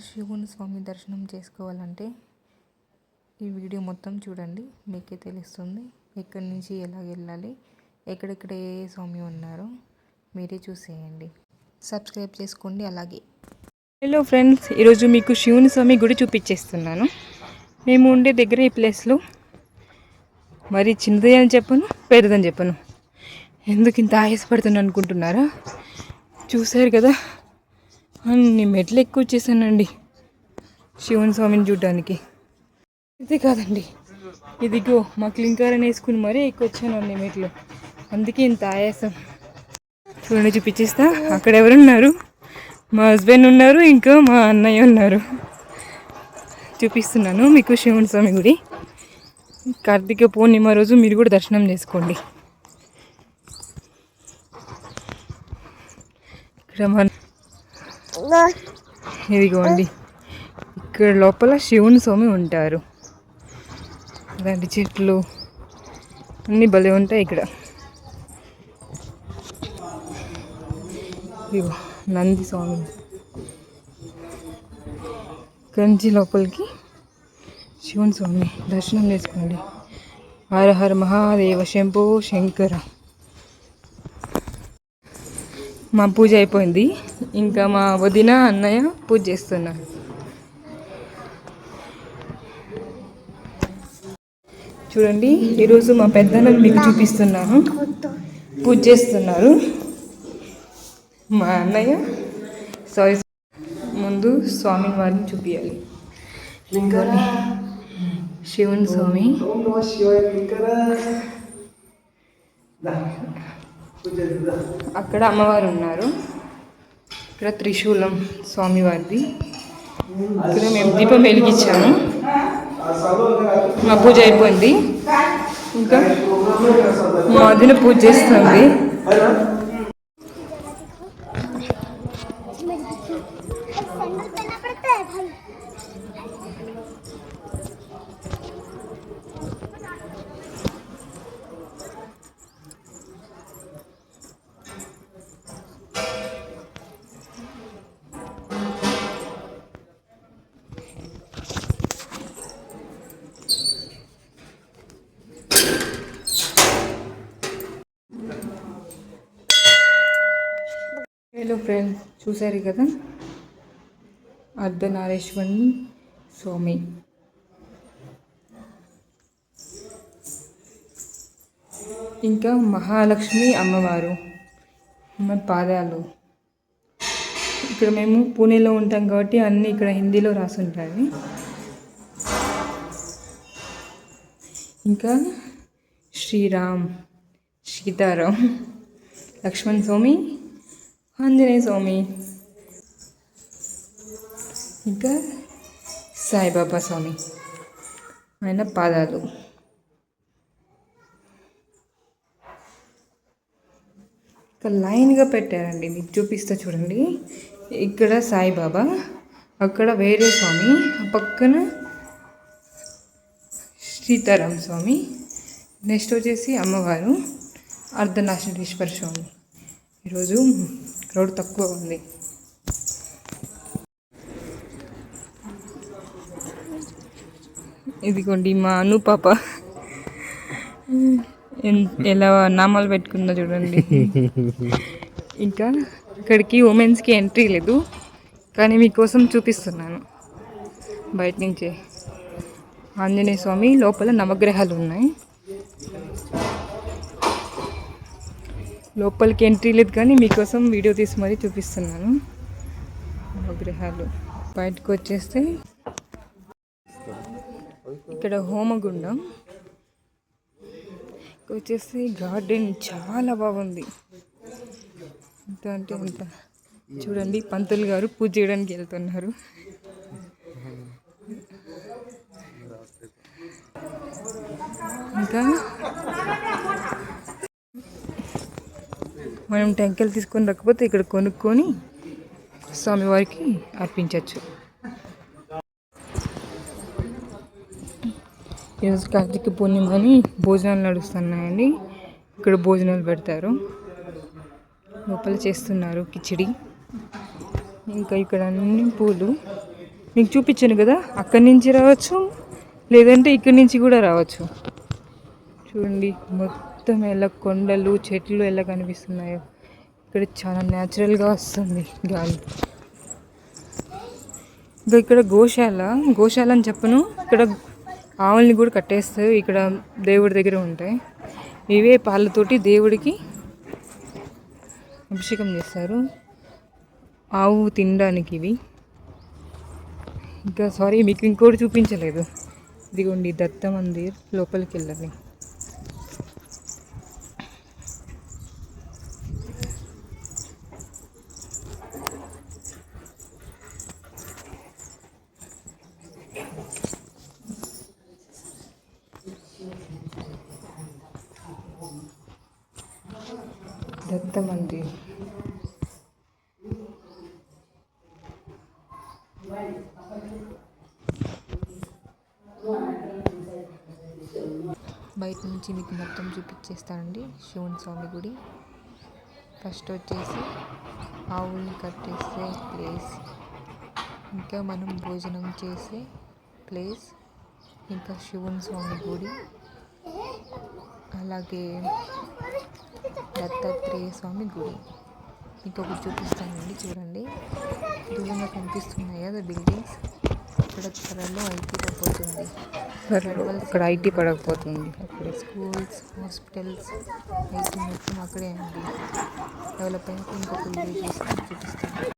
శివుని స్వామి దర్శనం చేసుకోవాలంటే ఈ వీడియో మొత్తం చూడండి, మీకే తెలుస్తుంది. ఎక్కడి నుంచి ఎలా వెళ్ళాలి, ఎక్కడెక్కడ ఏ స్వామి ఉన్నారో మీరే చూసేయండి. సబ్స్క్రైబ్ చేసుకోండి. అలాగే హలో ఫ్రెండ్స్, ఈరోజు మీకు శివుని స్వామి గుడి చూపించేస్తున్నాను. మేము ఉండే దగ్గర ఈ ప్లేస్లో మరి చిన్నది అని చెప్పను, పెద్దదని చెప్పను. ఎందుకు ఇంత ఆయాసపడుతున్నాను అనుకుంటున్నారా? చూశారు కదా, అన్ని మెట్లు ఎక్కువ వచ్చేసానండి శివుని స్వామిని చూడడానికి. ఇది కాదండి, ఇదిగో మా క్లింకారని వేసుకుని మరీ ఎక్కువ వచ్చాను అన్ని మెట్లు, అందుకే ఇంత ఆయాసం. చూడండి, చూపించేస్తా. అక్కడ ఎవరున్నారు? మా హస్బెండ్ ఉన్నారు, ఇంకా మా అన్నయ్య ఉన్నారు. చూపిస్తున్నాను మీకు శివుని స్వామి గుడి. కార్తీక పూర్ణిమ రోజు మీరు కూడా దర్శనం చేసుకోండి. ఇక్కడ ఇదిగోండి, ఇక్కడ లోపల శివుని స్వామి ఉంటారు. అలాంటి చెట్లు అన్నీ భలే ఉంటాయి ఇక్కడ. నంది స్వామి కంచి లోపలికి శివుని స్వామి దర్శనం చేసుకోండి. హర హర మహాదేవ శంభో శంకర. మా పూజ అయిపోయింది, ఇంకా మా వదిన అన్నయ్య పూజ చేస్తున్నారు. చూడండి, ఈరోజు మా పెద్దన్నని మీకు చూపిస్తున్నాను, పూజ చేస్తున్నారు. మా అన్నయ్య సారీ, ముందు స్వామి వారిని చూపించాలి. లింగాన్ని శివుని స్వామి, అక్కడ అమ్మవారు ఉన్నారు. ఇక్కడ త్రిశూలం స్వామివారిది. ఇక్కడ మేము దీపం వెలిగించాము. మా పూజ అయిపోయింది, ఇంకా మా వదిన పూజ చేస్తుంది. హలో ఫ్రెండ్స్, చూసారు కదా, అర్ధనారీశ్వరుని స్వామి. ఇంకా మహాలక్ష్మి అమ్మవారు మన పాదాలు. ఇక్కడ మేము పూణేలో ఉంటాం కాబట్టి అన్నీ ఇక్కడ హిందీలో రాసి ఉంటాయి. ఇంకా శ్రీరామ్, సీతారాం, లక్ష్మణ్ స్వామి, ఆంజనేయ స్వామి, ఇంకా సాయిబాబా స్వామి ఆయన పాదాలు. ఇక లైన్గా పెట్టారండి, మీకు చూపిస్తా చూడండి. ఇక్కడ సాయిబాబా, అక్కడ వేరే స్వామి, ఆ పక్కన సీతారాం స్వామి, నెక్స్ట్ వచ్చేసి అమ్మవారు అర్ధనారీశ్వర స్వామి. ఈరోజు క్రౌడ్ తక్కువ ఉంది. ఇదిగోండి మా అను పాప ఎలా నామాలు పెట్టుకుందో చూడండి. ఇంకా ఇక్కడికి ఉమెన్స్కి ఎంట్రీ లేదు, కానీ మీకోసం చూపిస్తున్నాను బయట నుంచే. ఆంజనేయ స్వామి లోపల నవగ్రహాలు ఉన్నాయి. లోపలికి ఎంట్రీ లేదు, కానీ మీకోసం వీడియో తీసి మరీ చూపిస్తున్నాను నవగ్రహాలు. బయటకు వచ్చేస్తే ఇక్కడ హోమగుండం, వచ్చేసి గార్డెన్ చాలా బాగుంది. ఎంత అంటే అంత. చూడండి, పంతులు గారు పూజ చేయడానికి వెళ్తున్నారు. ఇంకా మనం టెంకాయలు తీసుకొని రాకపోతే ఇక్కడ కొనుక్కొని స్వామివారికి అర్పించవచ్చు. ఈరోజు కార్తీక పూర్ణిమని భోజనాలు నడుస్తున్నాయండి. ఇక్కడ భోజనాలు పెడతారు, లోపల చేస్తున్నారు కిచిడి. ఇంకా ఇక్కడ అన్ని పూలు మీకు చూపించాను కదా, అక్కడి నుంచి రావచ్చు, లేదంటే ఇక్కడి నుంచి కూడా రావచ్చు. చూడండి మొత్తం ఎలా కొండలు చెట్లు ఎలా కనిపిస్తున్నాయో. ఇక్కడ చాలా న్యాచురల్గా వస్తుంది గాలి. ఇంకా ఇక్కడ గోశాల అని చెప్పను, ఇక్కడ ఆవుల్ని కూడా కట్టేస్తారు. ఇక్కడ దేవుడి దగ్గర ఉంటాయి. ఇవే పాలతోటి దేవుడికి అభిషేకం చేస్తారు. ఆవు తినడానికి ఇవి. ఇంకా సారీ మీకు ఇంకోటి చూపించలేదు. ఇదిగోండి దత్త మందిర్, లోపలికి వెళ్ళాలి. దత్త మందిర్ బయట నుంచి మీకు మొత్తం చూపించేస్తానండి. శివుని స్వామి గుడి. ఫస్ట్ వచ్చేసి ఆవుల్ని కట్టేసే ప్లేస్, ఇంకా మనం భోజనం చేసే ప్లేస్, ఇంకా శివుని స్వామి గుడి, అలాగే దత్తాత్రేయ స్వామి గుడి. ఇంకొకటి చూపిస్తానండి, చూడండి. దూరంగా కనిపిస్తున్నాయి కదా బిల్డింగ్స్, ఇక్కడ త్వరలో ఐటీ పడిపోతుంది. అక్కడ ఐటీ పడకపోతుంది. అక్కడ స్కూల్స్, హాస్పిటల్స్, ఐటీ మొత్తం అక్కడే అండి. డెవలప్ అయినప్పుడు ఇంకొక వీడియో చేసి చూపిస్తాను.